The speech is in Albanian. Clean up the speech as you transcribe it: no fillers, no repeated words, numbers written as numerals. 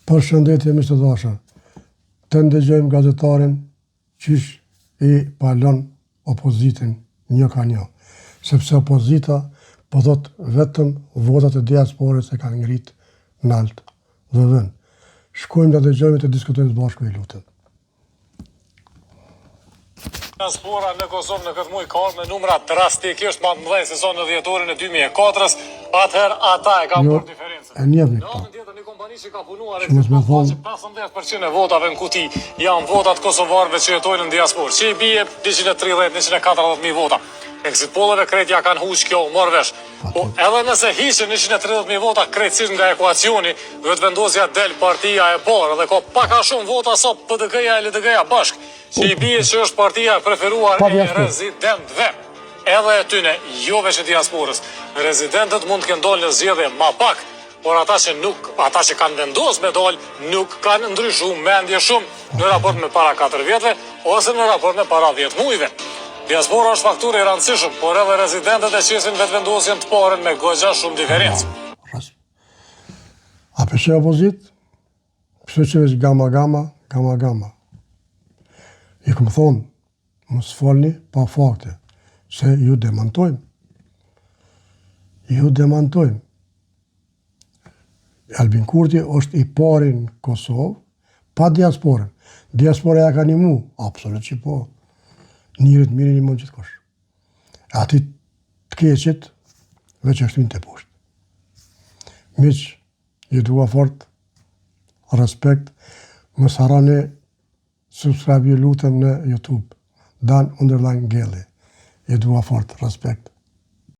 Përshëndetje miq të dashur. Të ndëgjojmë gazetarin qysh i palon opozitën një ka një. Sepse opozita po thot vetëm votat e diasporës e kanë ngrit nalt dhe vën. Shkojmë të dëgjojmë të diskutojmë së bashku, ju lutem. Diaspora në Kosovë në këtë muaj ka me numra drastikisht më të mëdha se sa në dhjetorin e 2004-s, atëherë ata e kanë bërë diferencën. E njehni Në anën tjetër, një kompani që ka punuar Që mos më thonë 15% e votave në kuti janë votat kosovarëve që jetojnë në diasporë, që i bie 130-140.000 vota. Exit polleve kretja kanë huq kjo morë vesh. Po edhe nëse hiqen 130.000 vota krejtësisht nga ekuacioni, vetëvendosja del partia e parë dhe ka pak a shumë vota sa PDK-ja e LDK-ja bashk, që i bie që është partia preferuar e rezidentëve. Edhe e tyne, jo veç e diasporës. Rezidentët mund të kenë dalë në zgjedhje ma pak, por ata që kanë vendos me dalë, nuk kanë ndryshuar mendje shumë në raport me para 4 vjetëve, ose në raport me para 10 muajve. Diaspora është faktur i rëndësishëm, por edhe rezidentët e qesin vetëvendosjen të parën me goxha shumë diferencë. A përse opozit? Përse që veç gama. I këmë thonë, mos folni pa fakte, se ju demantojmë. Albin Kurti është i pari në Kosovë, pa diasporën. Diaspora ja ka një mu, absolut që po. Njërit mirë një mund gjithë kosh. Ati të keqit, veç është vinë të poshtë. Miq, ju dua fort, respekt, më sarani subscribe ju lutem në YouTube. Dan _Gelli. Ju dua fort, respekt.